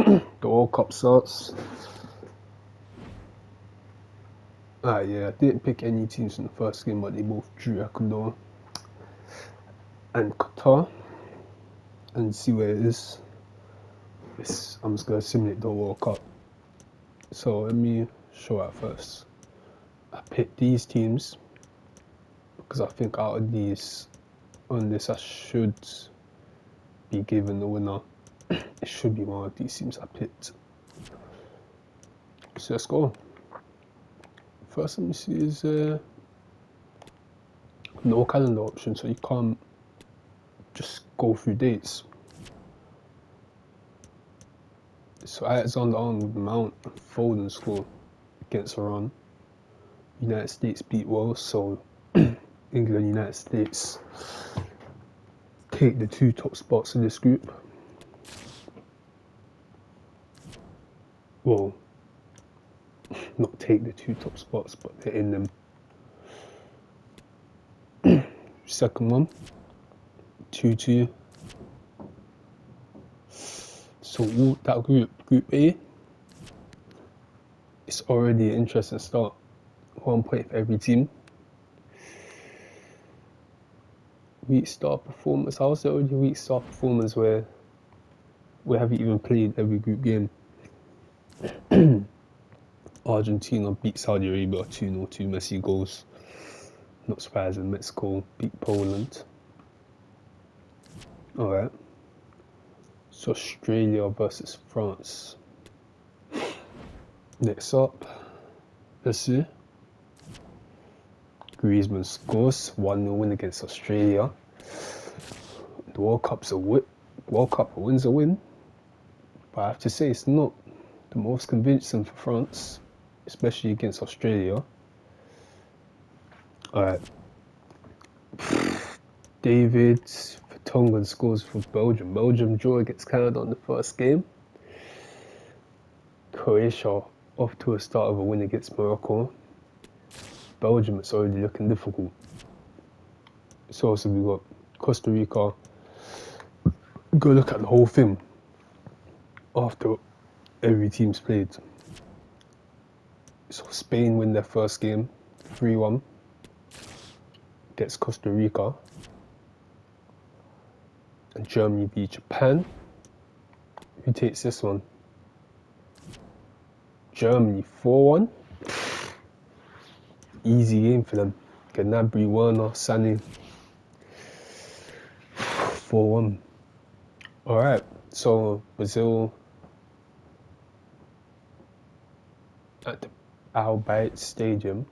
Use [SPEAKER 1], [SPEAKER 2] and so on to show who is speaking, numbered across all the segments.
[SPEAKER 1] The World Cup starts. Yeah, I didn't pick any teams in the first game, but they both drew Ecuador and Qatar. And see where it is. I'm just going to simulate the World Cup. So let me show that first. I picked these teams because I think out of these, on this, I should be given the winner. It should be one of these teams I picked. So let's go. First, let me see is no calendar option, so you can't just go through dates. So Alexander-Arnold, Mount, and Foden score against Iran. United States beat Wales, so England, United States take the 2 top spots in this group. Well, not take the 2 top spots, but they're in them. Second one, 2-2. So that Group A, it's already an interesting start. 1 point for every team. Weak start performance. How's the already weak start performance where we haven't even played every group game? Argentina beat Saudi Arabia 2-0, 2 Messi goals. Not surprising. Mexico beat Poland. Alright. So Australia versus France. Next up, let's see. Griezmann scores 1-0 win against Australia. The World Cup's a win. World Cup, a win's a win. But I have to say, it's not the most convincing for France, especially against Australia. Alright. David Vertonghen scores for Belgium. Belgium draw against Canada on the first game. Croatia off to a start of a win against Morocco. Belgium, it's already looking difficult. So also we got Costa Rica. Go look at the whole thing after every team's played. So Spain win their first game 3-1 against Costa Rica. And Germany beat Japan. Who takes this one? Germany 4-1. Easy game for them. Gnabry, Werner, Sané. 4-1. Alright, so Brazil at the Al Bayt Stadium.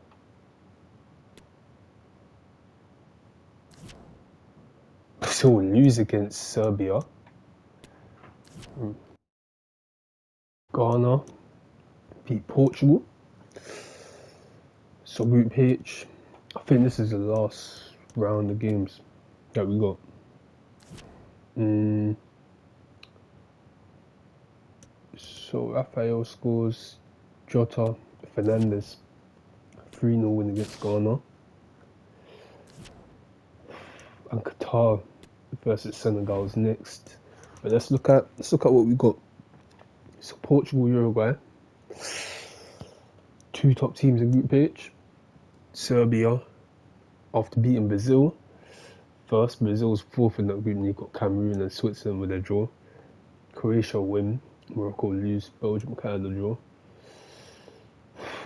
[SPEAKER 1] Brazil lose against Serbia. Ghana beat Portugal. So Group H, I think this is the last round of games that we got. So Rafael scores, Jota, Fernandez, 3-0 win against Ghana. And Qatar versus Senegal is next. But let's look at what we got. So Portugal, Uruguay, 2 top teams in Group H. Serbia, after beating Brazil, first, Brazil's 4th in that group, and you got Cameroon and Switzerland with their draw. Croatia win, Morocco lose, Belgium, Canada draw.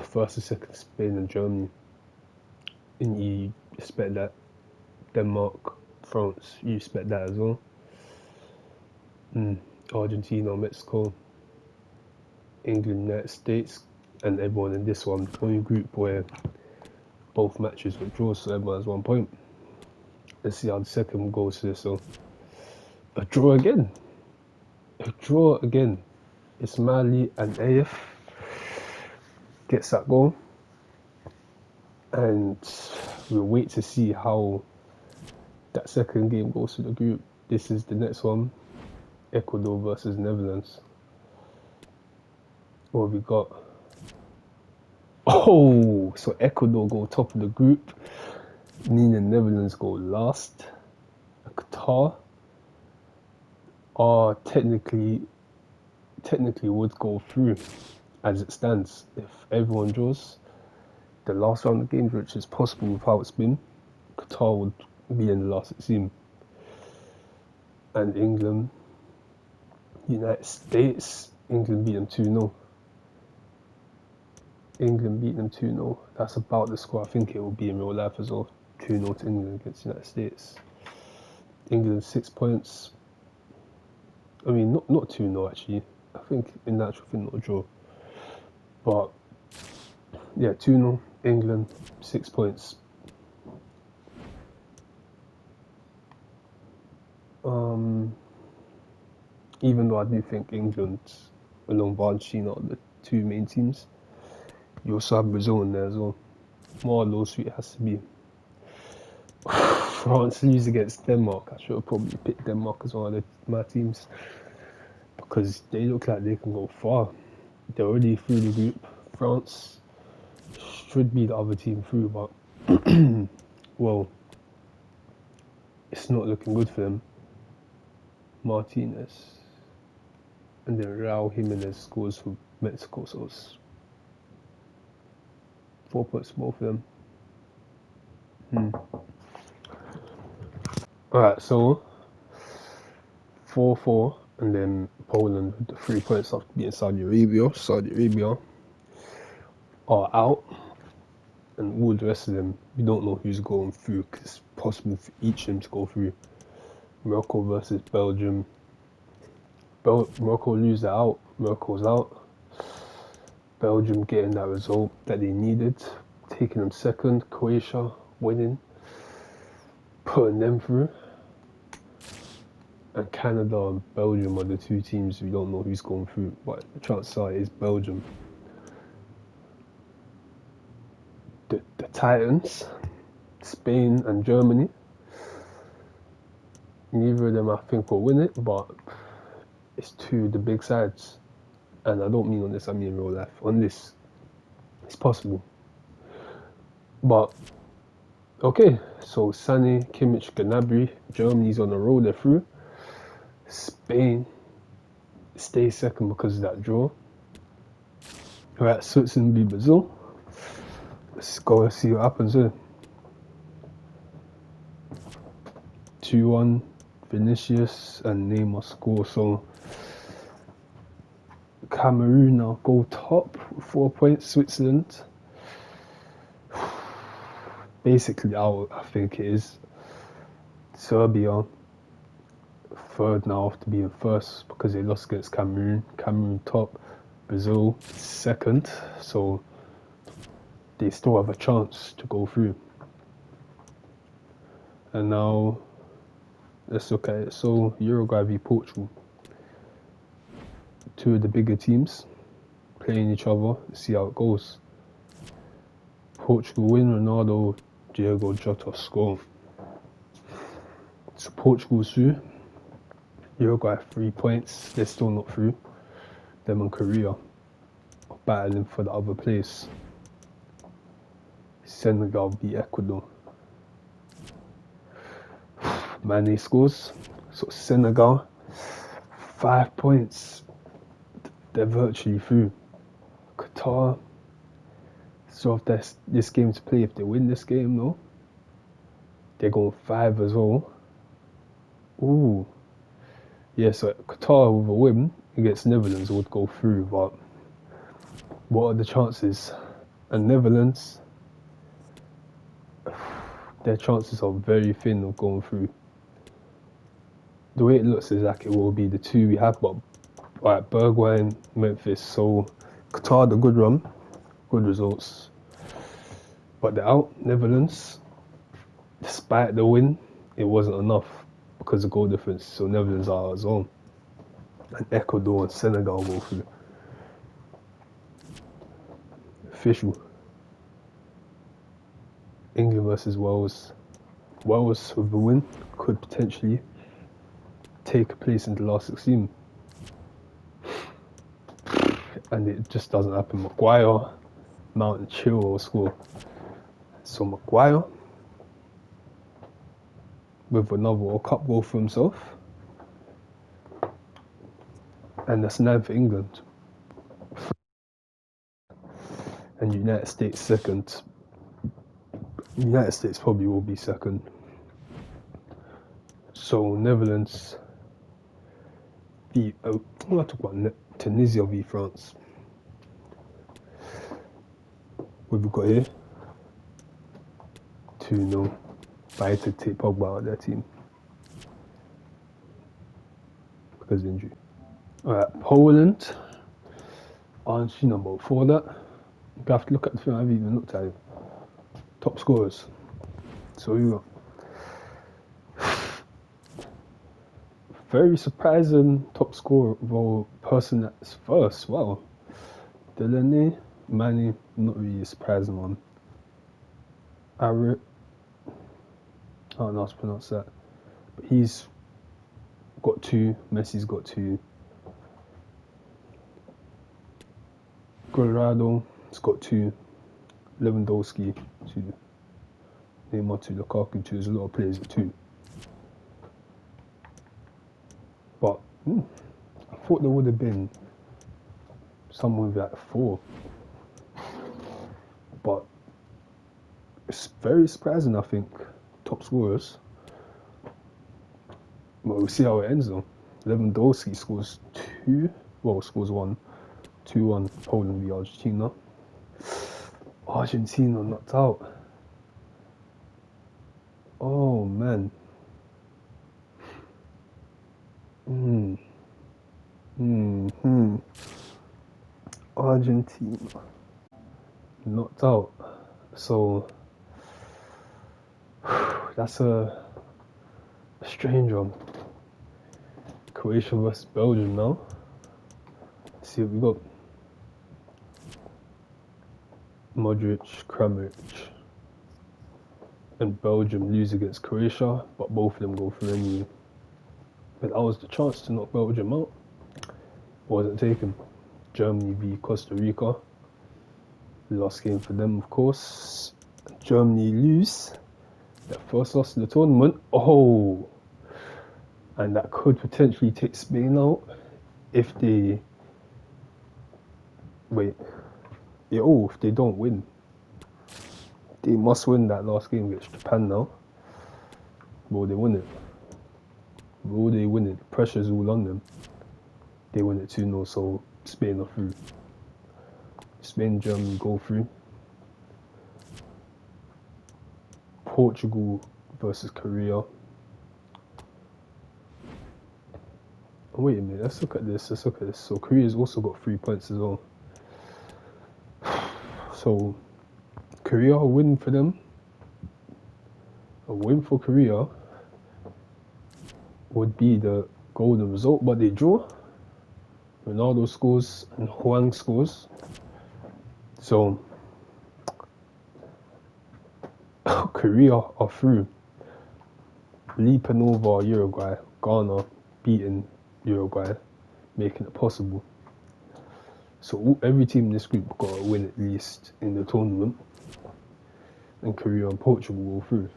[SPEAKER 1] First and second, Spain and Germany. And you expect that. Denmark, France, you expect that as well. Argentina, Mexico, England, United States, and everyone in this one. Only group where both matches were draws, so everyone has 1 point. Let's see how the second one goes to this. So, a draw again. A draw again. Ismaili and AF gets that goal. And we'll wait to see how that second game goes to the group. This is the next one. Ecuador versus Netherlands. What have we got? Oh, so Ecuador go top of the group, meaning Netherlands go last. Qatar are technically technically would go through as it stands if everyone draws the last round of games, which is possible with how it's been. Qatar would be in the last 16, and England, United States, England beat them 2-0. England beat them 2-0. That's about the score I think it will be in real life as well. 2-0 to England against the United States. England 6 points. I mean, not 2-0 actually. I think in the actual thing, not a draw. But yeah, 2-0, England, 6 points. Even though I do think England, along with Argentina, are the two main teams, you also have Brazil in there as well. More low sweet has to be. France lose against Denmark. I should have probably picked Denmark as one of my teams because they look like they can go far. They're already through the group. France should be the other team through, but well, it's not looking good for them. Martinez and then Raul Jimenez scores for Mexico, so it's 4 points more for them. Alright, so 4-4, and then Poland with the 3 points after beating Saudi Arabia. Saudi Arabia are out, and all the rest of them, we don't know who's going through because it's possible for each of them to go through. Morocco versus Belgium. Morocco lose that out. Morocco's out. Belgium getting that result that they needed, taking them second. Croatia winning, putting them through. And Canada and Belgium are the two teams we don't know who's going through, but the chances are it is Belgium. The Titans, Spain and Germany. Neither of them I think will win it, but it's two of the big sides. And I don't mean on this, I mean in real life. On this, it's possible. But, okay, so Sané, Kimmich, Gnabry, Germany's on the road, they're through. Spain stays second because of that draw. Alright, Switzerland beat Brazil. Let's go and see what happens here. 2-1, Vinicius and Neymar score, so Cameroon now go top with 4 points, Switzerland basically out, I think it is. Serbia third now after being first because they lost against Cameroon. Cameroon top, Brazil second, so they still have a chance to go through. And now let's look at it. So Uruguay v Portugal, two of the bigger teams playing each other. Let's see how it goes. Portugal win, Ronaldo, Diego Jota score. So Portugal's through. Uruguay 3 points, they're still not through. Them and Korea are battling for the other place. Senegal beat Ecuador. Mane scores. So Senegal 5 points. They're virtually through. Qatar still have this game to play. If they win this game, no, they're going 5 as well. Ooh. Yeah, so Qatar with a win against Netherlands would go through, but what are the chances? And Netherlands, their chances are very thin of going through. The way it looks is like it will be the two we have, but right, Bergwijn, Memphis, so Qatar the good run, good results. But they're out, Netherlands, despite the win, it wasn't enough because of goal difference, so Netherlands are as well. And Ecuador and Senegal go through. Official. England versus Wales. Wales with a win could potentially take a place in the last 16. And it just doesn't happen. Maguire, Mount and Chilwell score. So Maguire with another World Cup goal for himself. and that's 9 for England. And United States second. United States probably will be second. So Netherlands v I'm going to talk about Tunisia v France. What have we got here? 2-0. Bayern to take Pogba out of their team because of injury. Alright, Poland. Argentina, but before that, you have to look at the thing I haven't even looked at it. Top scorers. So you got very surprising top scorer of a person that's first. Wow. Delaney, Manny, not really a surprising one. Arit, I don't know how to pronounce that. But he's got 2, Messi's got 2. Colorado has got 2, Lewandowski 2, Neymar 2, Lukaku 2. There's a lot of players with 2. But I thought there would have been someone with like 4. But it's very surprising, I think, top scorers. But we'll see how it ends though. Lewandowski scores 2, well, scores 1. 2-1 Poland v Argentina. Argentina knocked out. Oh man. Argentina knocked out. So that's a strange one. Croatia versus Belgium now. Let's see what we got. Modric, Kramaric, and Belgium lose against Croatia, but both of them go through anyway. But that was the chance to knock Belgium out. Wasn't taken. Germany v Costa Rica. Last game for them, of course. Germany lose. Their first loss in the tournament. Oh! And that could potentially take Spain out if they... Wait. Yeah, oh, if they don't win. They must win that last game against Japan now. Will they win it? Will they win it? The pressure's all on them. They win it 2-0, so Spain are through. Spain, Germany go through. Portugal versus Korea. Oh, wait a minute, let's look at this. So Korea's also got 3 points as well. So Korea, a win for them. A win for Korea would be the golden result, but they draw. Ronaldo scores and Huang scores. So Korea are through. Leaping over Uruguay. Ghana beating Uruguay, making it possible. So every team in this group got to win at least in the tournament. And Korea and Portugal will go through.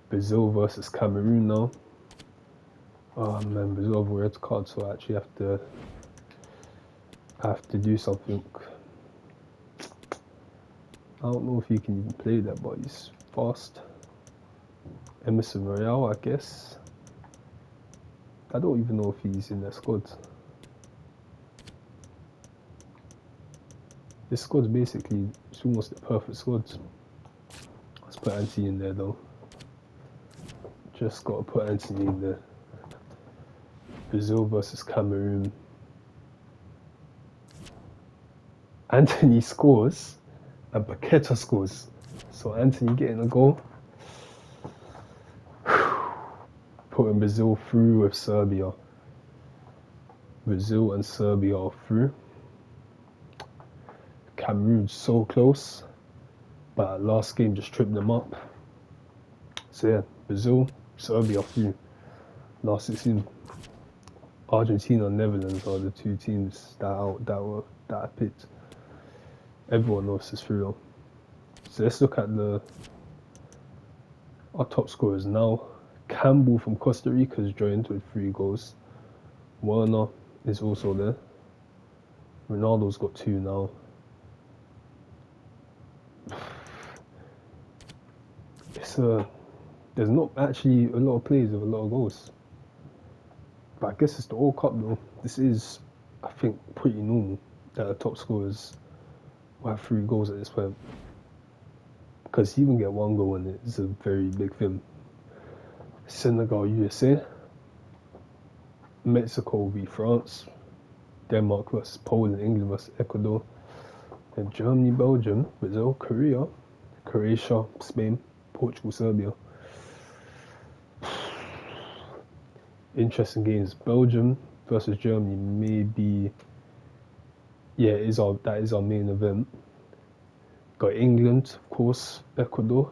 [SPEAKER 1] Brazil versus Cameroon now. Oh man, Brazil have a red card, so I actually have to do something. I don't know if you can even play that, but he's fast. Emerson Royale, I guess. I don't even know if he's in their squad. This squad's basically, it's almost the perfect squad. Let's put Anthony in there though. Just got to put Anthony in there. Brazil versus Cameroon. Anthony scores and Paqueta scores. So Anthony getting a goal. Putting Brazil through with Serbia. Brazil and Serbia are through. Cameroon so close, but last game just tripped them up. So yeah, Brazil, Serbia through. Last 16. Argentina and Netherlands are the 2 teams that I picked. Everyone else is through though. So let's look at our top scorers now. Campbell from Costa Rica has joined with 3 goals. Werner is also there. Ronaldo's got 2 now. There's not actually a lot of players with a lot of goals. But I guess it's the World Cup though. This is, I think, pretty normal that the top scorers will have 3 goals at this point. Because you even get 1 goal in it is a very big thing. Senegal, USA. Mexico v France. Denmark vs Poland. England vs Ecuador. Then Germany, Belgium, Brazil, Korea, Croatia, Spain, Portugal, Serbia. Interesting games. Belgium versus Germany may be, yeah, that is our main event. Got England, of course, Ecuador.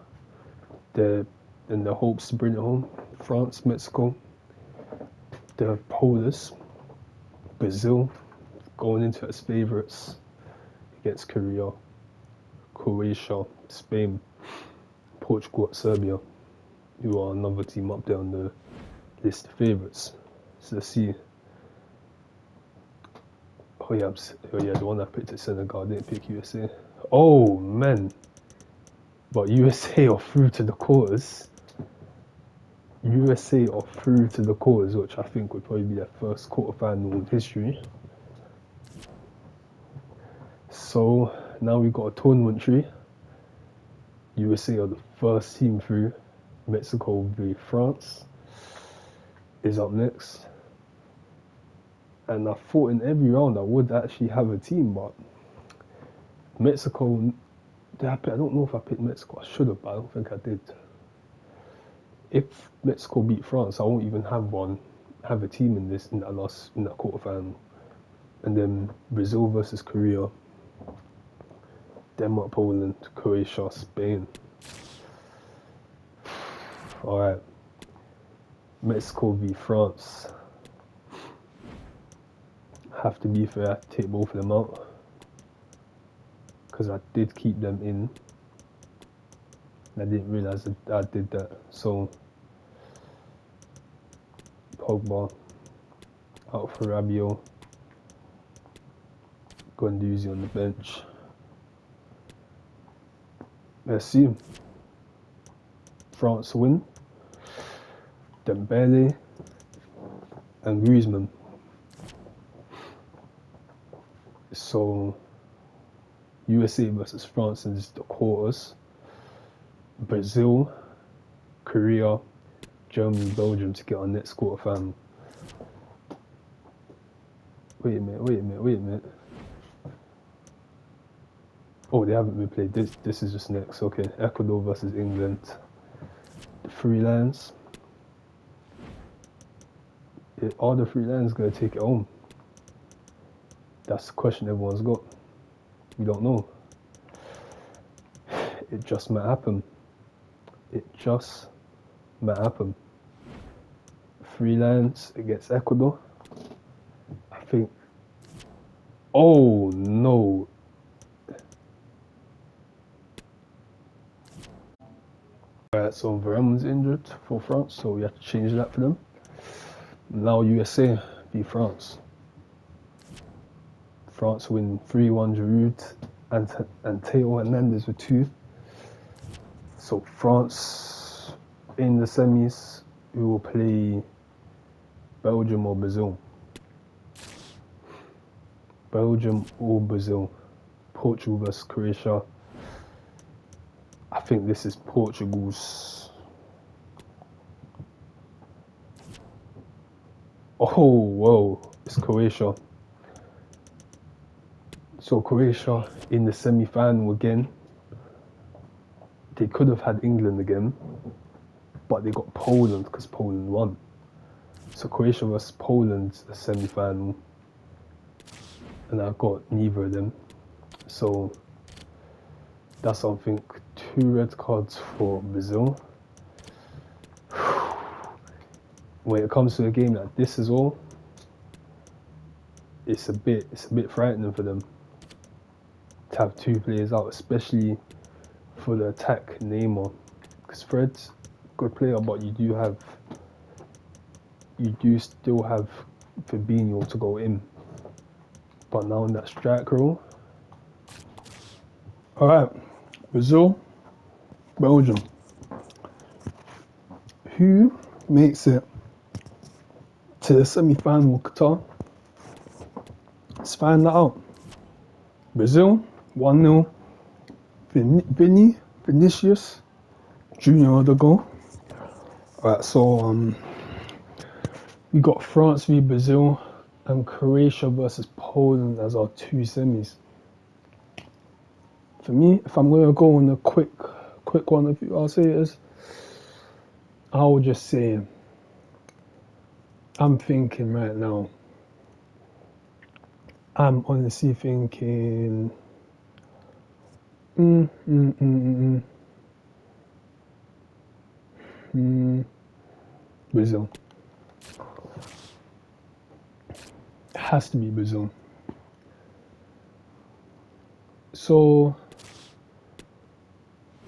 [SPEAKER 1] The hopes to bring it home. France, Mexico. The Polish, Brazil, going into it as favourites against Korea, Croatia, Spain, Portugal, Serbia, who are another team up there on the list of favourites. So let's see. Oh yeah, the one I picked is Senegal. I didn't pick USA. Oh man, but USA are through to the quarters. USA are through to the quarters, which I think would probably be their first quarterfinal in history. So now we've got a tournament tree. USA are the first team through. Mexico v France is up next. And I thought in every round I would actually have a team, but Mexico, I don't know if I picked Mexico. I should have, but I don't think I did. If Mexico beat France, I won't even have a team in that quarterfinal. And then Brazil versus Korea, Denmark, Poland, Croatia, Spain. Alright. Mexico v France. Have to be fair, I have to take both of them out. Because I did keep them in. I didn't realise that I did that. So Pogba out for Rabiot. Guendouzi on the bench. Let's see. France win. Dembele and Griezmann. So USA versus France is the quarters. Brazil, Korea, Germany, Belgium to get our next quarterfinal. Wait a minute. Oh, they haven't been played. This is just next. Okay, Ecuador versus England. The 3 lions. Are the 3 lions going to take it home? That's the question everyone's got. We don't know. It just might happen. It just might happen. 3 lions against Ecuador. I think. Oh no. Alright, so Varane injured for France, so we have to change that for them. Now USA v France. France win 3-1. Giroud and Theo Hernandez with 2. So France in the semis, we will play Belgium or Brazil. Belgium or Brazil. Portugal versus Croatia. I think this is Portugal's. Oh, whoa, it's Croatia. So Croatia in the semi-final again. They could have had England again, but they got Poland because Poland won. So Croatia versus Poland, a semi-final, and I've got neither of them. So that's something. 2 red cards for Brazil. When it comes to a game like this as well, it's a bit frightening for them to have 2 players out, especially for the attack, Neymar. Because Fred's a good player, but you do still have Fabinho to go in. But now in that strike role. Alright, Brazil, Belgium. Who makes it to the semi-final, Qatar? Let's find that out. Brazil, 1-0. Vinicius Junior the goal. Alright, so we got France v Brazil and Croatia versus Poland as our two semis. For me, if I'm gonna go on a quick one, I'll say it is. I will just say, I'm thinking right now. I'm honestly thinking. Brazil. It has to be Brazil. So,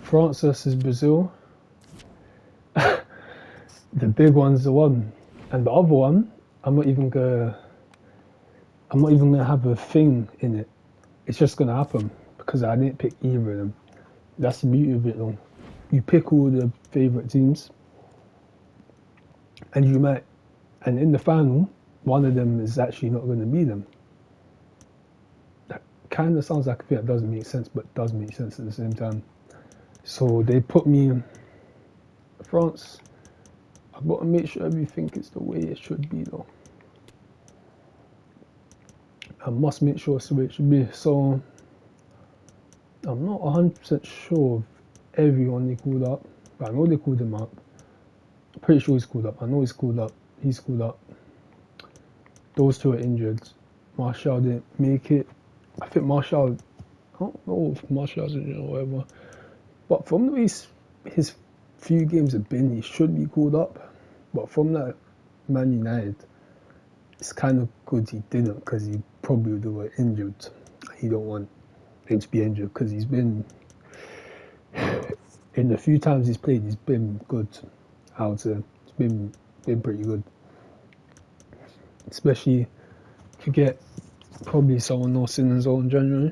[SPEAKER 1] France versus Brazil. The big one's the one, and the other one, I'm not even gonna have a thing in it. It's just gonna happen because I didn't pick either of them. That's the beauty of it, though. You pick all the favorite teams, and in the final, one of them is actually not going to be them. That kind of sounds like a thing that doesn't make sense, but does make sense at the same time. So they put me in France. I've got to make sure everything is the way it should be, though. I must make sure it's the way it should be. So I'm not 100% sure of everyone they called up, but I know they called him up. I'm pretty sure he's called up. I know he's called up. He's called up. Those two are injured. Martial didn't make it. I think Martial, I don't know if Martial's injured or whatever. But from the way his few games have been, he should be called up. But from that Man United, it's kind of good he didn't, because he probably would have got injured. He don't want him to be injured because he's been, in the few times he's played, he's been good. I would say it's been pretty good. Especially if you get probably someone else in as well in January,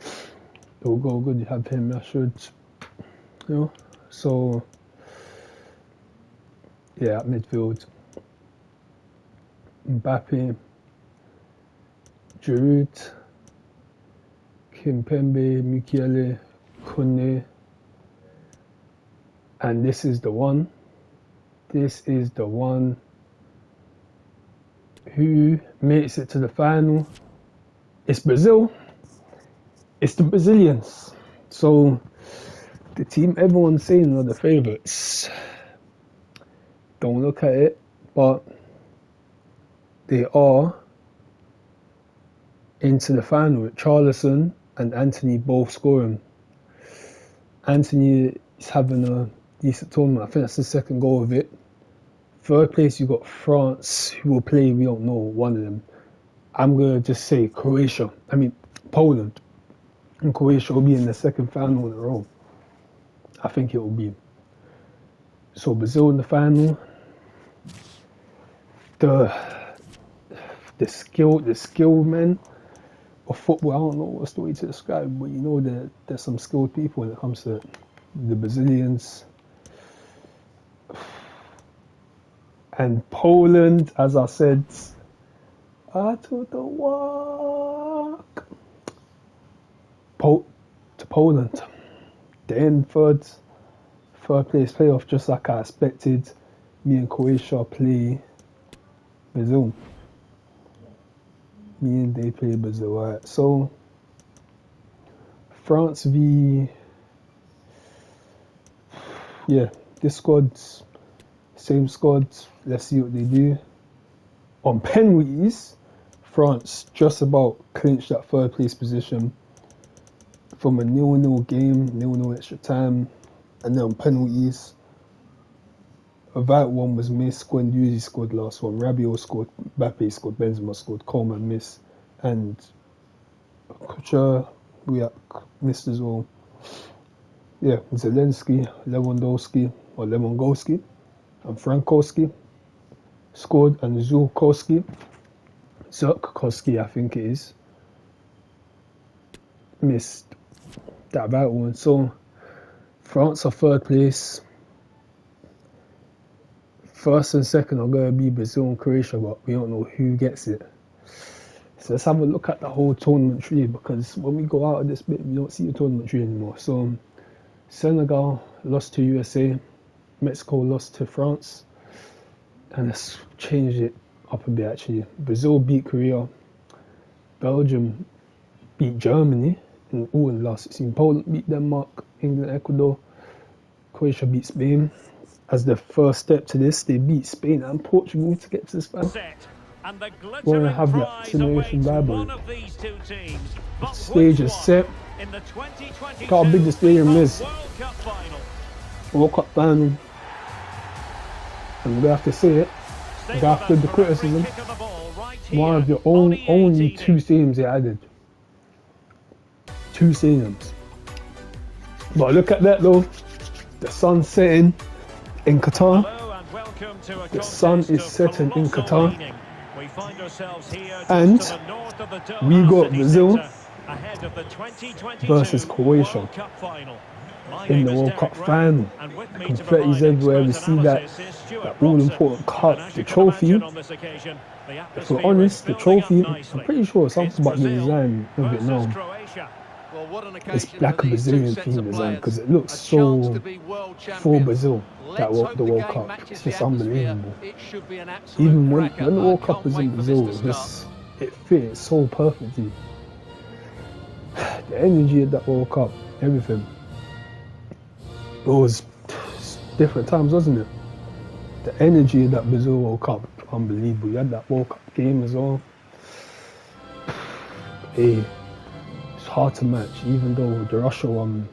[SPEAKER 1] it will go good. You have him, I should, So yeah, at midfield, Mbappe, Giroud, Kimpembe, Mukiele, Kone, and this is the one. This is the one who makes it to the final. It's Brazil. It's the Brazilians. So the team everyone's saying are the favourites. Don't look at it, but they are into the final with Charlison and Anthony both scoring. Anthony is having a decent tournament. I think that's the second goal of it. Third place, you got France, who will play, we don't know, one of them. I'm going to just say Poland. And Croatia will be in the second final in a row. I think it will be. So Brazil in the final. The skill men of football, I don't know what's the way to describe, but you know that there's some skilled people when it comes to the Brazilians. And Poland, as I said, to the walk. To Poland. Then third place playoff, just like I expected. Me and Croatia play Brazil. Me and they play Brazil, right? So France v this squad's same squad. Let's see what they do. On penalties, France just about clinched that third place position from a 0-0 game, 0-0 extra time, and then on penalties, a vital one was missed. Guendouzi scored last one. Rabiot scored. Mbappe scored. Benzema scored. Coleman missed, and Kucher missed as well. Yeah, Zelensky, Lewandowski, and Frankowski scored, and Zulkowski Zirkowski, I think it is, missed that vital one. So France are third place. First and second are going to be Brazil and Croatia, but we don't know who gets it. So let's have a look at the whole tournament tree, because when we go out of this bit, we don't see the tournament tree anymore. So Senegal lost to USA, Mexico lost to France, and let's change it up a bit actually. Brazil beat Korea, Belgium beat Germany in all in the last 16. Poland beat Denmark, England, Ecuador, Croatia beat Spain. As the first step to this, they beat Spain and Portugal to get to this final. Want to have that simulation Bible. The stage is set. Look how big the stadium is. World Cup final. And we have to say it. After the criticism, one of the only 2 stadiums they added. 2 stadiums. But look at that though. The sun's setting in Qatar. The sun is setting in Qatar. And we got Brazil versus Croatia in the World Cup final. Confetti's everywhere. We see that all-important cup, the trophy. If we're honest, the trophy, I'm pretty sure something about the design of it now. It's like a Brazilian theme design because it looks so for Brazil, the World Cup. It's just unbelievable. Even when the World Cup was in Brazil, it fit so perfectly. The energy of that World Cup, everything. It was different times, wasn't it? The energy of that Brazil World Cup, unbelievable. You had that World Cup game as well. Hey, it's hard to match, even though the Russia one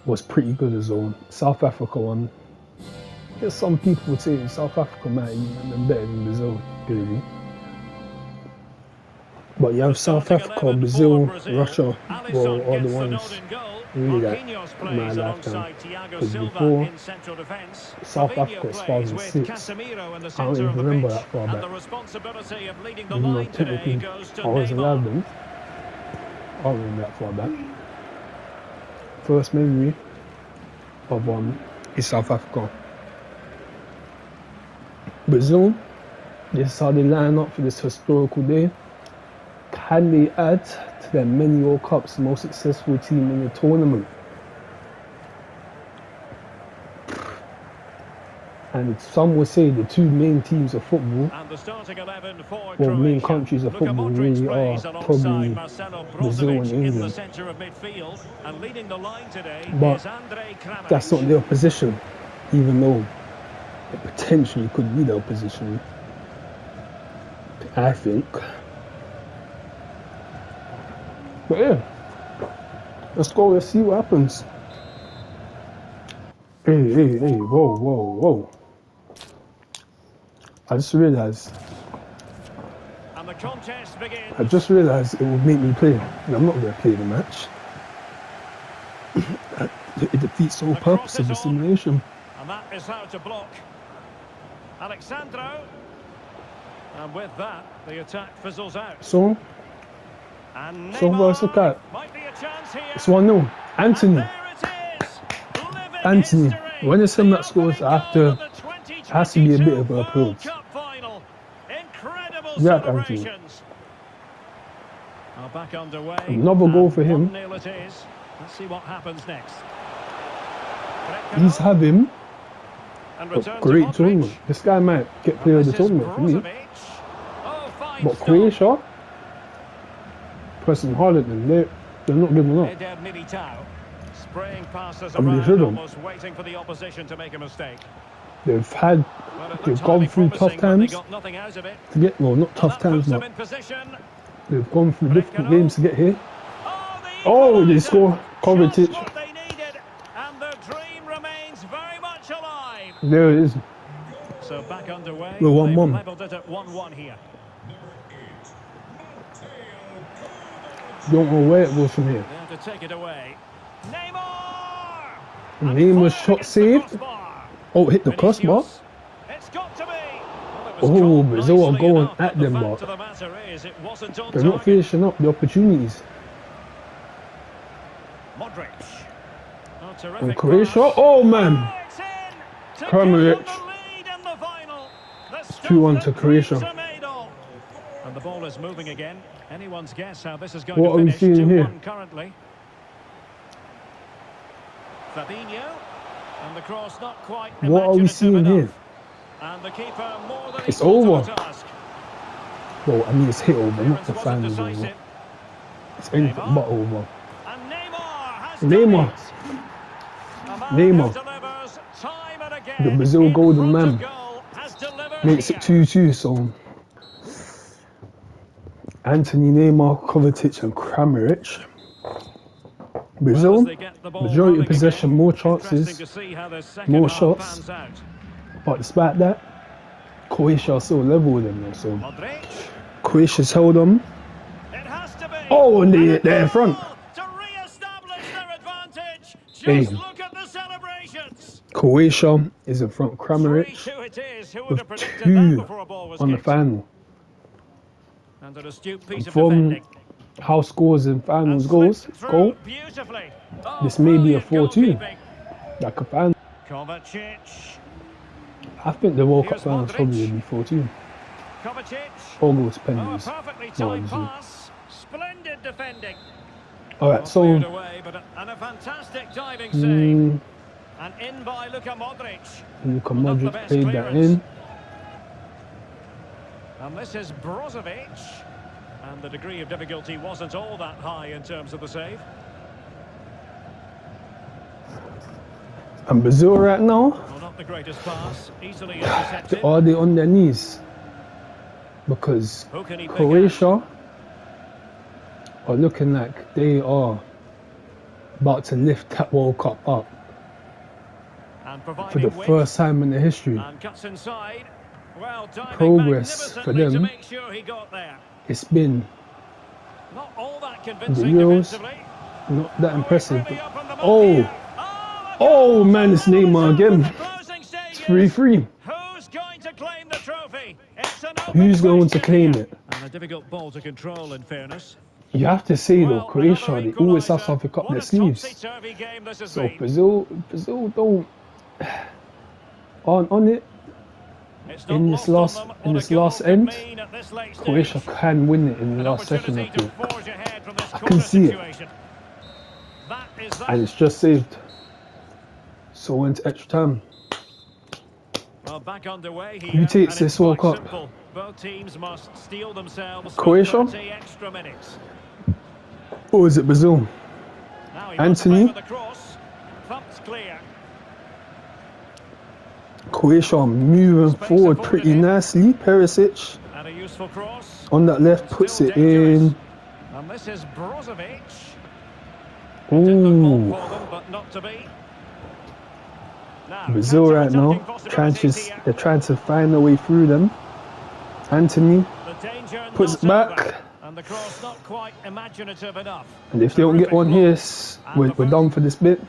[SPEAKER 1] was pretty good as well. South Africa one, I guess some people would say South Africa might even been better than Brazil, really. But you have South Africa, Brazil, Russia, well, are the ones really that in my lifetime. Because before, South Africa was 2006. I don't even remember that far back. Even though technically I wasn't alive then. I don't remember that far back. First memory of is South Africa. Brazil, this is how they line up for this historical day. Can they add to their many World Cups, the most successful team in the tournament? And some would say the 2 main teams of football, or main countries of football, really are probably Brazil and England. But that's not their position, even though it potentially could be their position, I think. But yeah, let's go, let's see what happens. Hey, whoa. I just realised it would make me play, and I'm not going to play the match. It defeats the whole purpose of the simulation.
[SPEAKER 2] And that is how to block. Alexandro. And with that, the attack fizzles out.
[SPEAKER 1] So let's look at it's 1-0. Anthony. When it's him that scores, it has to be a bit of an approach. Yeah, Anthony. Another goal for him.
[SPEAKER 2] Let's see what happens next.
[SPEAKER 1] He's having a great tournament. This guy might get player of the tournament for me. But Croatia, pressing hard at them, they're not giving up. And they shouldn't.
[SPEAKER 2] Waiting for the opposition to make a mistake.
[SPEAKER 1] They've gone through tough times to get, well, not tough times, but they've gone through difficult games to get here. Oh, they score. Kovacic.
[SPEAKER 2] And the dream remains very much alive.
[SPEAKER 1] There it is.
[SPEAKER 2] So back underway.
[SPEAKER 1] We're 1-1.
[SPEAKER 2] Leveled it at 1-1 here.
[SPEAKER 1] Don't know where it goes from here.
[SPEAKER 2] There to take it away.
[SPEAKER 1] Neymar's shot saved. Oh, hit the crossbar.
[SPEAKER 2] It's got to be. Well, it
[SPEAKER 1] Oh, Brazil are going at them, but they're not finishing up the opportunities.
[SPEAKER 2] Modric.
[SPEAKER 1] And Croatia, oh man! Kramaric. 2-1 to Croatia.
[SPEAKER 2] And the ball is moving again. Anyone's guess how this is going
[SPEAKER 1] What
[SPEAKER 2] to
[SPEAKER 1] are we
[SPEAKER 2] finish.
[SPEAKER 1] seeing here?
[SPEAKER 2] 2-1 currently. Fabinho. And the cross not quite
[SPEAKER 1] What are we seeing
[SPEAKER 2] enough.
[SPEAKER 1] here?
[SPEAKER 2] And the keeper more than
[SPEAKER 1] It's
[SPEAKER 2] equal to
[SPEAKER 1] over.
[SPEAKER 2] the task.
[SPEAKER 1] Well, I mean, it's hit over, not the
[SPEAKER 2] Clearance
[SPEAKER 1] final
[SPEAKER 2] wasn't
[SPEAKER 1] over.
[SPEAKER 2] decisive.
[SPEAKER 1] It's anything but over.
[SPEAKER 2] And Neymar has
[SPEAKER 1] Neymar. Neymar.
[SPEAKER 2] delivers time and again.
[SPEAKER 1] The Brazil golden man. Makes it
[SPEAKER 2] Here.
[SPEAKER 1] 2-2, so Anthony, Neymar, Kovacic and Kramaric. Brazil, majority of possession, more chances, more shots. But despite that, Croatia are still level with them now, so Croatia's held on. Oh, and they're in front.
[SPEAKER 2] To re-establish their advantage. Just
[SPEAKER 1] Hey.
[SPEAKER 2] look at the celebrations.
[SPEAKER 1] Croatia is in front. Kramaric
[SPEAKER 2] 3-2 it is. Who would
[SPEAKER 1] with
[SPEAKER 2] have predicted that
[SPEAKER 1] 2
[SPEAKER 2] before a ball was
[SPEAKER 1] on the
[SPEAKER 2] kicked?
[SPEAKER 1] final.
[SPEAKER 2] And an astute piece of
[SPEAKER 1] From
[SPEAKER 2] defending.
[SPEAKER 1] how scores in finals
[SPEAKER 2] And
[SPEAKER 1] goes,
[SPEAKER 2] slipped through
[SPEAKER 1] goal,
[SPEAKER 2] beautifully. Oh,
[SPEAKER 1] this may be a
[SPEAKER 2] brilliant
[SPEAKER 1] 4-2.
[SPEAKER 2] goalkeeping.
[SPEAKER 1] Like a final.
[SPEAKER 2] Kovacic.
[SPEAKER 1] I think the World Cup
[SPEAKER 2] Here's
[SPEAKER 1] finals
[SPEAKER 2] Modric.
[SPEAKER 1] probably will be 4-2.
[SPEAKER 2] Kovacic.
[SPEAKER 1] All goes
[SPEAKER 2] Oh, a
[SPEAKER 1] penalties.
[SPEAKER 2] perfectly
[SPEAKER 1] No,
[SPEAKER 2] timed
[SPEAKER 1] obviously.
[SPEAKER 2] pass. Splendid defending.
[SPEAKER 1] Alright,
[SPEAKER 2] Not
[SPEAKER 1] so
[SPEAKER 2] cleared away, but a fantastic diving save. And in by Luka Modric.
[SPEAKER 1] Luka
[SPEAKER 2] Not the
[SPEAKER 1] Modric
[SPEAKER 2] best
[SPEAKER 1] played that
[SPEAKER 2] clearance.
[SPEAKER 1] in.
[SPEAKER 2] And this is Brozovic. And the degree of difficulty wasn't all that high in terms of the save.
[SPEAKER 1] And Brazil right now,
[SPEAKER 2] Well, not the greatest pass. Easily intercepted.
[SPEAKER 1] are they on their knees? Because
[SPEAKER 2] Who can he pick out?
[SPEAKER 1] Croatia are looking like they are about to lift that World Cup up
[SPEAKER 2] And
[SPEAKER 1] for
[SPEAKER 2] providing
[SPEAKER 1] the
[SPEAKER 2] width.
[SPEAKER 1] first time in the history.
[SPEAKER 2] And cuts inside. Well, diving
[SPEAKER 1] Progress for
[SPEAKER 2] magnificently to
[SPEAKER 1] them.
[SPEAKER 2] make sure he got there.
[SPEAKER 1] It's been
[SPEAKER 2] Not all that
[SPEAKER 1] the
[SPEAKER 2] convincing
[SPEAKER 1] Euros,
[SPEAKER 2] defensively.
[SPEAKER 1] not that impressive.
[SPEAKER 2] Really up on the mark
[SPEAKER 1] Oh,
[SPEAKER 2] here.
[SPEAKER 1] oh man, it's Neymar again.
[SPEAKER 2] The closing stages.
[SPEAKER 1] 3-3.
[SPEAKER 2] Who's going to claim the trophy? It's an open
[SPEAKER 1] Who's going to
[SPEAKER 2] question
[SPEAKER 1] claim
[SPEAKER 2] here.
[SPEAKER 1] it?
[SPEAKER 2] And a difficult ball to control, in fairness.
[SPEAKER 1] You have to say though,
[SPEAKER 2] Well,
[SPEAKER 1] Croatia,
[SPEAKER 2] another
[SPEAKER 1] they always have
[SPEAKER 2] equaliser.
[SPEAKER 1] something up
[SPEAKER 2] What
[SPEAKER 1] their
[SPEAKER 2] a
[SPEAKER 1] sleeves.
[SPEAKER 2] topsy-turvy game this has
[SPEAKER 1] So
[SPEAKER 2] been.
[SPEAKER 1] Brazil don't aren't on it.
[SPEAKER 2] It's not
[SPEAKER 1] in this
[SPEAKER 2] lost on
[SPEAKER 1] last-
[SPEAKER 2] them
[SPEAKER 1] in
[SPEAKER 2] what
[SPEAKER 1] this
[SPEAKER 2] a goal
[SPEAKER 1] last
[SPEAKER 2] could
[SPEAKER 1] end,
[SPEAKER 2] mean at this late stage.
[SPEAKER 1] Croatia can win it in the
[SPEAKER 2] An
[SPEAKER 1] last second, I
[SPEAKER 2] opportunity
[SPEAKER 1] think.
[SPEAKER 2] to forge ahead from this
[SPEAKER 1] I can
[SPEAKER 2] corner
[SPEAKER 1] see it.
[SPEAKER 2] situation. That is that.
[SPEAKER 1] And it's just saved. So into extra time.
[SPEAKER 2] Well, back underway here.
[SPEAKER 1] Who takes
[SPEAKER 2] and
[SPEAKER 1] this
[SPEAKER 2] it's
[SPEAKER 1] World
[SPEAKER 2] quite
[SPEAKER 1] Cup?
[SPEAKER 2] simple. Both teams must steel themselves for
[SPEAKER 1] Croatia?
[SPEAKER 2] 30 extra minutes.
[SPEAKER 1] Or is it Brazil?
[SPEAKER 2] Now he
[SPEAKER 1] Anthony?
[SPEAKER 2] must play with the cross. Thumped clear.
[SPEAKER 1] Croatia are moving
[SPEAKER 2] Space
[SPEAKER 1] forward
[SPEAKER 2] afforded
[SPEAKER 1] pretty
[SPEAKER 2] him.
[SPEAKER 1] nicely. Perisic
[SPEAKER 2] And a useful cross.
[SPEAKER 1] on that left puts
[SPEAKER 2] Still
[SPEAKER 1] it
[SPEAKER 2] dangerous.
[SPEAKER 1] in.
[SPEAKER 2] And this is Brozovic. Did look
[SPEAKER 1] Ooh.
[SPEAKER 2] on for them, but not to be. Now,
[SPEAKER 1] Brazil right now,
[SPEAKER 2] counter-attacking
[SPEAKER 1] they're trying to find a way through them. Anthony,
[SPEAKER 2] The danger
[SPEAKER 1] puts it
[SPEAKER 2] not
[SPEAKER 1] back.
[SPEAKER 2] over. And the cross not quite imaginative enough.
[SPEAKER 1] and if they don't get one here, we're done for this bit.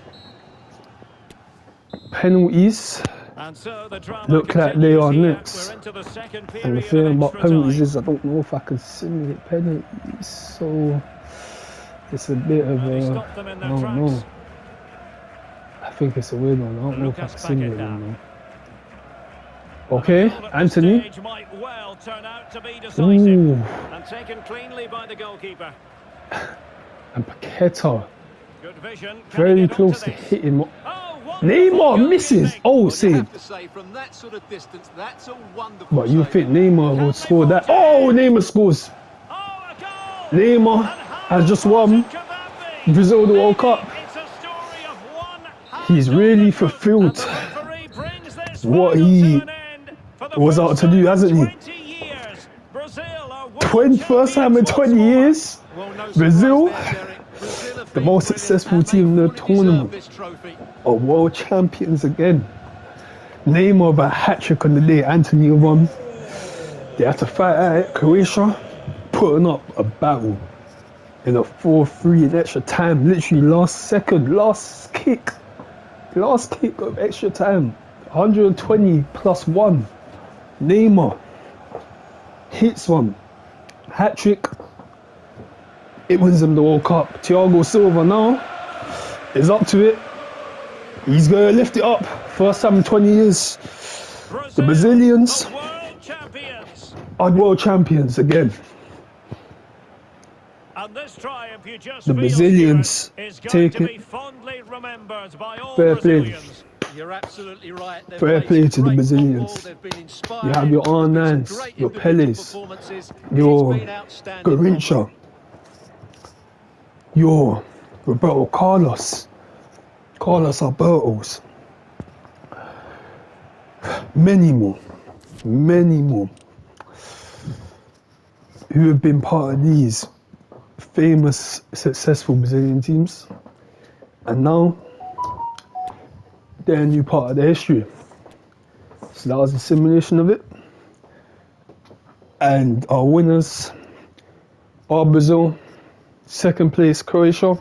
[SPEAKER 1] Penalties.
[SPEAKER 2] And so the drama
[SPEAKER 1] Look like they are
[SPEAKER 2] continues here.
[SPEAKER 1] next.
[SPEAKER 2] We're into the second
[SPEAKER 1] And the
[SPEAKER 2] period
[SPEAKER 1] thing
[SPEAKER 2] of
[SPEAKER 1] about
[SPEAKER 2] extra
[SPEAKER 1] penalties
[SPEAKER 2] time.
[SPEAKER 1] is I don't know if I can simulate penalties, so it's a bit of
[SPEAKER 2] And he
[SPEAKER 1] a,
[SPEAKER 2] stopped them in
[SPEAKER 1] I
[SPEAKER 2] their
[SPEAKER 1] don't know.
[SPEAKER 2] tracks.
[SPEAKER 1] I think it's a weird one. I don't know if I
[SPEAKER 2] Lucas
[SPEAKER 1] can simulate
[SPEAKER 2] Paquetá.
[SPEAKER 1] them now. Okay,
[SPEAKER 2] The goal at this
[SPEAKER 1] Anthony.
[SPEAKER 2] stage might well turn out to be decisive.
[SPEAKER 1] Ooh,
[SPEAKER 2] And taken cleanly by the goalkeeper.
[SPEAKER 1] and Paquetá
[SPEAKER 2] Good vision. Can he
[SPEAKER 1] very
[SPEAKER 2] get onto
[SPEAKER 1] close to
[SPEAKER 2] this?
[SPEAKER 1] hitting.
[SPEAKER 2] Oh, wonderful
[SPEAKER 1] Neymar misses.
[SPEAKER 2] goalkeeping.
[SPEAKER 1] Oh,
[SPEAKER 3] Well, you
[SPEAKER 1] saved.
[SPEAKER 3] have to say, from that sort of distance, that's a wonderful
[SPEAKER 1] But you
[SPEAKER 3] save.
[SPEAKER 1] think Neymar would score that? Oh, Neymar scores.
[SPEAKER 2] Oh, a goal.
[SPEAKER 1] Neymar
[SPEAKER 2] And how
[SPEAKER 1] has just won
[SPEAKER 2] important could that be?
[SPEAKER 1] Brazil the World Cup.
[SPEAKER 2] It's a story of one
[SPEAKER 1] He's really fulfilled
[SPEAKER 2] And the referee brings this
[SPEAKER 1] what
[SPEAKER 2] final
[SPEAKER 1] he
[SPEAKER 2] to an end. For the
[SPEAKER 1] was
[SPEAKER 2] first
[SPEAKER 1] out to do,
[SPEAKER 2] time in
[SPEAKER 1] hasn't he?
[SPEAKER 2] 20 years, Brazil are world
[SPEAKER 1] First time in
[SPEAKER 2] champions
[SPEAKER 1] 20
[SPEAKER 2] once more.
[SPEAKER 1] years.
[SPEAKER 3] Well, no
[SPEAKER 1] Brazil,
[SPEAKER 3] surprise there, Derek. Brazil have
[SPEAKER 1] the
[SPEAKER 3] been
[SPEAKER 1] most
[SPEAKER 3] brilliant,
[SPEAKER 1] successful
[SPEAKER 3] and they
[SPEAKER 1] team in the
[SPEAKER 3] fully deserve
[SPEAKER 1] tournament.
[SPEAKER 3] this trophy.
[SPEAKER 1] Are world champions again. Neymar with a hat-trick on the day. Anthony won. They had to fight at it. Croatia putting up a battle in a 4-3 in extra time. Literally last kick of extra time. 120 plus 1. Neymar. hits one, hat trick. It wins them the World Cup. Thiago Silva now is up to it. He's going to lift it up. First time in 20 years. The Brazilians
[SPEAKER 2] the world champions.
[SPEAKER 1] are world champions again.
[SPEAKER 2] And this triumph, you just
[SPEAKER 1] The
[SPEAKER 2] feel,
[SPEAKER 1] Brazilians
[SPEAKER 2] Stuart, is going
[SPEAKER 1] take
[SPEAKER 2] to
[SPEAKER 1] it.
[SPEAKER 2] be fondly remembered by all
[SPEAKER 1] Fair play.
[SPEAKER 2] Brazilians.
[SPEAKER 3] You're absolutely right. They've
[SPEAKER 1] Fair
[SPEAKER 3] played
[SPEAKER 1] play
[SPEAKER 3] some
[SPEAKER 1] to the
[SPEAKER 3] great
[SPEAKER 1] Brazilians.
[SPEAKER 3] football, they've been inspiring,
[SPEAKER 1] You have your
[SPEAKER 3] there's been some
[SPEAKER 1] Arnans,
[SPEAKER 3] great
[SPEAKER 1] your
[SPEAKER 3] individual
[SPEAKER 1] Peles,
[SPEAKER 3] performances.
[SPEAKER 1] your
[SPEAKER 3] It's been outstanding.
[SPEAKER 1] Garincha, your Roberto Carlos Albertos, many more who have been part of these famous, successful Brazilian teams, and now they're a new part of their history. So that was a simulation of it. And our winners are Brazil, second place Croatia,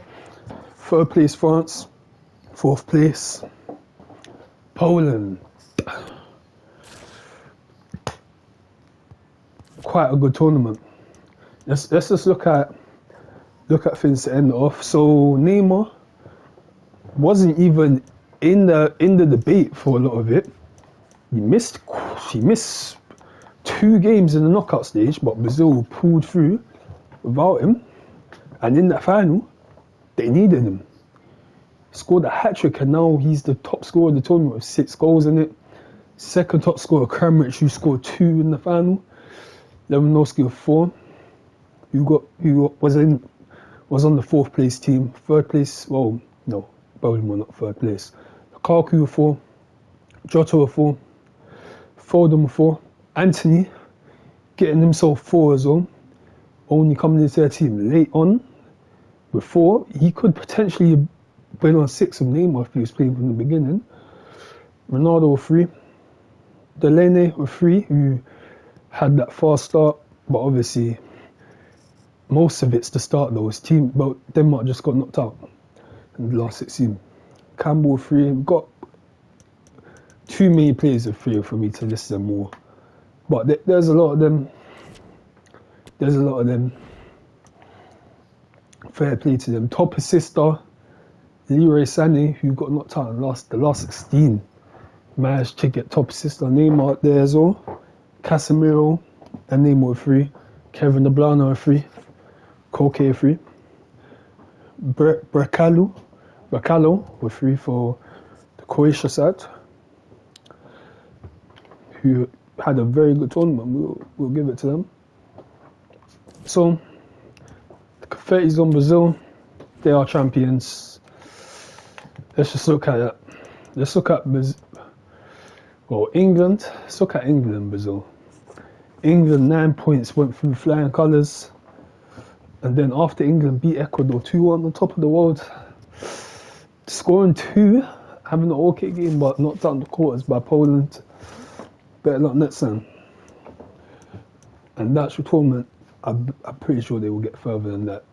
[SPEAKER 1] third place France, fourth place Poland. Quite a good tournament. Let's just look at things to end it off. So Neymar wasn't even in the debate for a lot of it. He missed 2 games in the knockout stage, but Brazil pulled through without him. And in that final, they needed him. Scored a hat-trick, and now he's the top scorer of the tournament with 6 goals in it. Second top scorer, Kramaric, who scored 2 in the final. Lewandowski with 4. Who was on the 4th place team. Third place, well, no, Belgium were not third place. Lukaku with 4. Jota with 4. Foden with 4. Anthony getting himself 4 as well. Only coming into their team late on with 4. He could potentially have been on 6 of Neymar if he was playing from the beginning. Ronaldo with 3. Delaney with 3, who had that fast start, but obviously most of it's the start though. His team, but Denmark just got knocked out in the last 16. Campbell with 3. We've got too many players with 3 for me to list them all. But there's a lot of them. Fair play to them. Top assister, Leroy Sané, who got knocked out in the last 16. Managed to get top assister. Neymar there as well. Casemiro and Neymar with 3. Kevin De Bruyne with 3. Koke with 3. Brecalo with 3 for the Croatia side, who had a very good tournament. We'll give it to them. So, the confetti's on Brazil. They are champions. Let's just look at that. Let's look at England. Let's look at England and Brazil. England 9 points, went through flying colours. And then after England beat Ecuador 2-1 on top of the world, scoring 2, having an okay game, but knocked out in the quarters by Poland. Better luck next time. And that's your tournament. I'm pretty sure they will get further than that.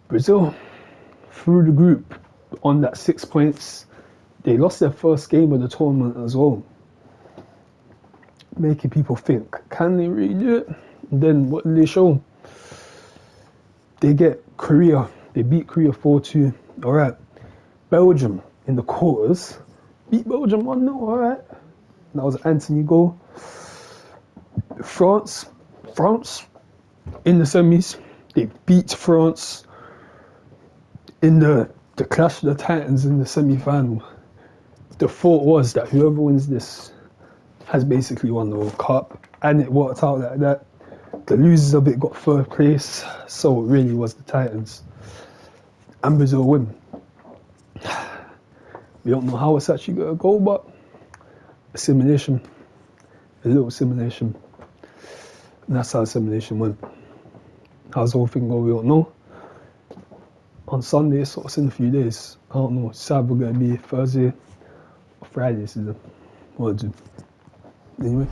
[SPEAKER 1] Brazil, through the group, on that 6 points. They lost their first game of the tournament as well, making people think, can they really do it? And then what did they show? They get Korea. They beat Korea 4-2. All right. Belgium in the quarters beat Belgium 1-0. All right. That was Anthony goal. France in the semis. They beat France in the clash of the Titans in the semi-final. The thought was that whoever wins this has basically won the World Cup, and it worked out like that. The losers of it got 3rd place, so it really was the Titans. And Brazil win. We don't know how it's actually going to go, but a simulation. A little simulation. And that's how the simulation went. How's the whole thing go? We don't know. On Sunday, so it's in a few days. I don't know. It's either going to be Thursday or Friday. This is one or two. Anyway.